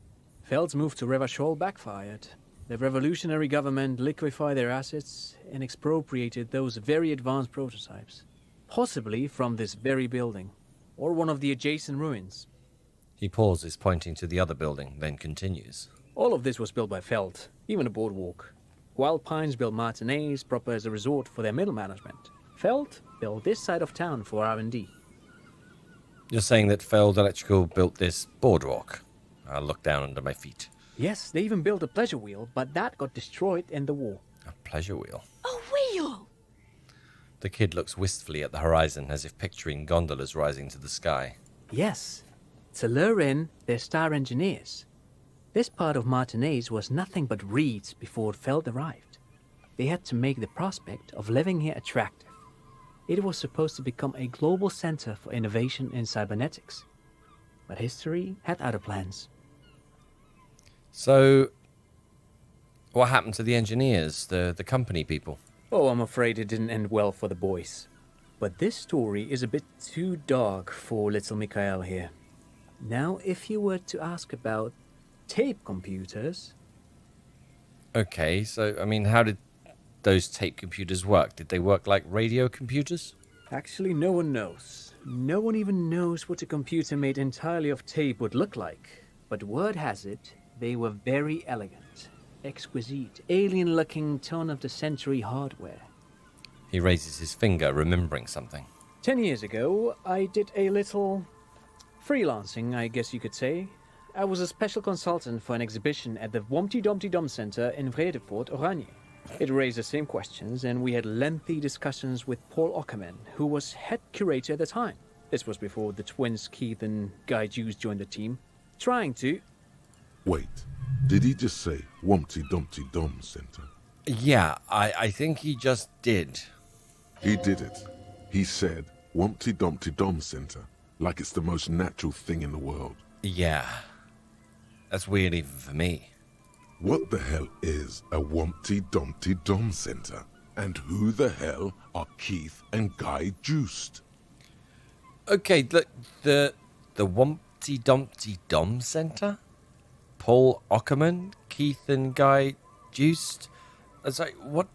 Feld's move to Revachol backfired. The revolutionary government liquefied their assets and expropriated those very advanced prototypes. Possibly from this very building, or one of the adjacent ruins. He pauses, pointing to the other building, then continues. All of this was built by Feld, even the boardwalk. Wild Pines built Martinez proper as a resort for their middle management. Feld built this side of town for R&D. You're saying that Feld Electrical built this boardwalk? I'll look down under my feet. Yes, they even built a pleasure wheel, but that got destroyed in the war. A pleasure wheel? A wheel! The kid looks wistfully at the horizon, as if picturing gondolas rising to the sky. Yes, to lure in their star engineers. This part of Martinez was nothing but reeds before Feld arrived. They had to make the prospect of living here attractive. It was supposed to become a global center for innovation in cybernetics. But history had other plans. So, what happened to the engineers, the company people? Oh, I'm afraid it didn't end well for the boys. But this story is a bit too dark for little Mikhail here. Now, if you were to ask about tape computers... Okay, so, I mean, how did those tape computers work? Did they work like radio computers? Actually, no one knows. No one even knows what a computer made entirely of tape would look like. But word has it, they were very elegant, exquisite, alien-looking turn-of-the-century hardware. He raises his finger, remembering something. 10 years ago, I did a little freelancing, I guess you could say. I was a special consultant for an exhibition at the Womty Dumpty Dum Center in Vredefort, Oranje. It raised the same questions, and we had lengthy discussions with Paul Ockerman, who was head curator at the time. This was before the twins Keith and Guy Hughes joined the team, trying to... Wait, did he just say Wumpty Dumpty Dum Center? Yeah, I think he just did. He did it. He said Wumpty Dumpty Dum Center, like it's the most natural thing in the world. Yeah, that's weird even for me. What the hell is a Wumpty Dumpty Dum Center? And who the hell are Keith and Guy Juiced? Okay, the Wumpty Dumpty Dum Center? Paul Ockerman, Keith and Guy Juiced? Sorry, what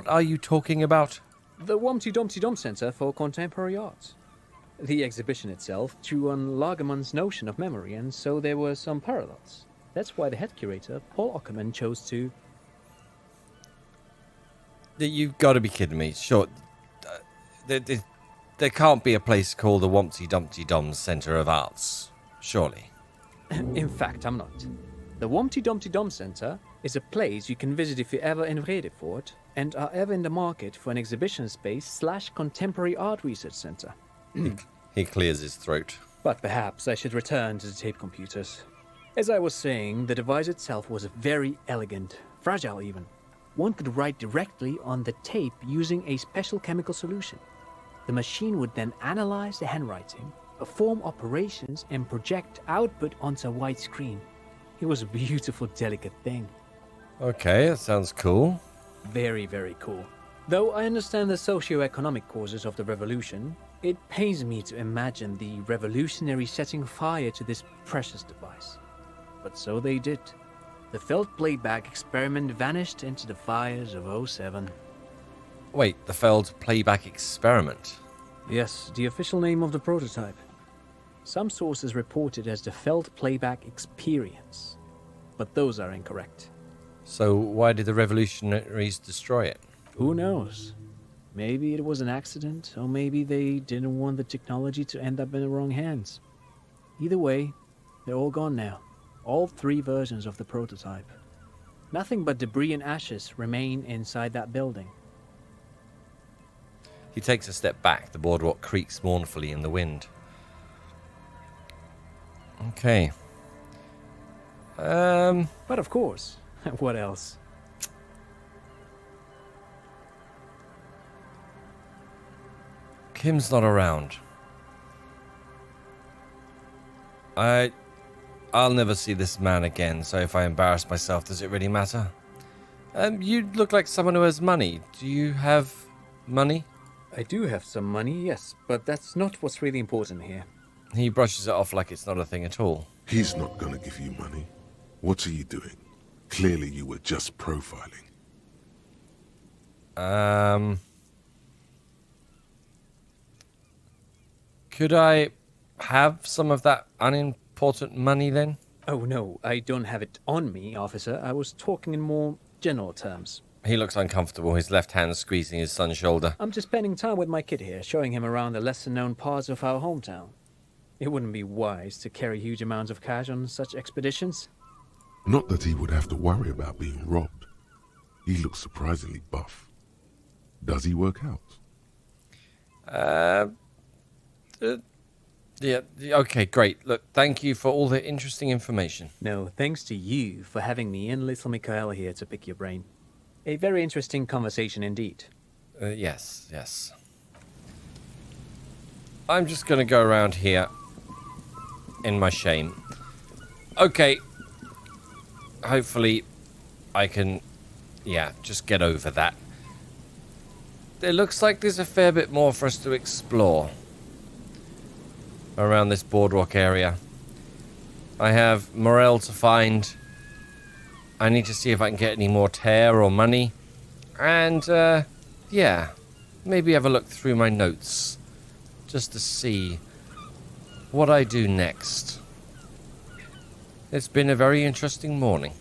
are you talking about? The Wumpty Dumpty Dum Center for Contemporary Arts. The exhibition itself drew on Lagerman's notion of memory, and so there were some parallels. That's why the head curator, Paul Ockerman, chose to... You've got to be kidding me. Sure, there can't be a place called the Wumpty Dumpty Dum Center of Arts, surely. In fact, I'm not. The Wumpty Dumpty Dum Center is a place you can visit if you're ever in Vredefort and are ever in the market for an exhibition space / contemporary art research center. He clears his throat. But perhaps I should return to the tape computers. As I was saying, the device itself was very elegant, fragile even. One could write directly on the tape using a special chemical solution. The machine would then analyze the handwriting, perform operations, and project output onto a white screen. It was a beautiful, delicate thing. Okay, that sounds cool. Very, very cool. Though I understand the socio-economic causes of the revolution, it pains me to imagine the revolutionaries setting fire to this precious device. But so they did. The Feld playback experiment vanished into the fires of 07. Wait, the Feld playback experiment? Yes, the official name of the prototype. Some sources report it as the Feld playback experience, but those are incorrect. So why did the revolutionaries destroy it? Who knows? Maybe it was an accident, or maybe they didn't want the technology to end up in the wrong hands. Either way, they're all gone now. All 3 versions of the prototype. Nothing but debris and ashes remain inside that building. He takes a step back. The boardwalk creaks mournfully in the wind. Okay. But of course, what else? Kim's not around. I'll never see this man again, so if I embarrass myself, does it really matter? You look like someone who has money. Do you have money? I do have some money, yes, but that's not what's really important here. He brushes it off like it's not a thing at all. He's not gonna give you money. What are you doing? Clearly you were just profiling. Could I have some of that unimportant money then? Oh no, I don't have it on me, officer. I was talking in more general terms. He looks uncomfortable, his left hand squeezing his son's shoulder. I'm just spending time with my kid here, showing him around the lesser-known parts of our hometown. It wouldn't be wise to carry huge amounts of cash on such expeditions. Not that he would have to worry about being robbed. He looks surprisingly buff. Does he work out? Yeah, okay, great. Look, thank you for all the interesting information. No, thanks to you for having me and little Mikhail here to pick your brain. A very interesting conversation indeed. Yes. I'm just going to go around here in my shame. Okay. Hopefully I can, just get over that. It looks like there's a fair bit more for us to explore around this boardwalk area. I have morale to find. I need to see if I can get any more tear or money. And, maybe have a look through my notes just to see what I do next. It's been a very interesting morning.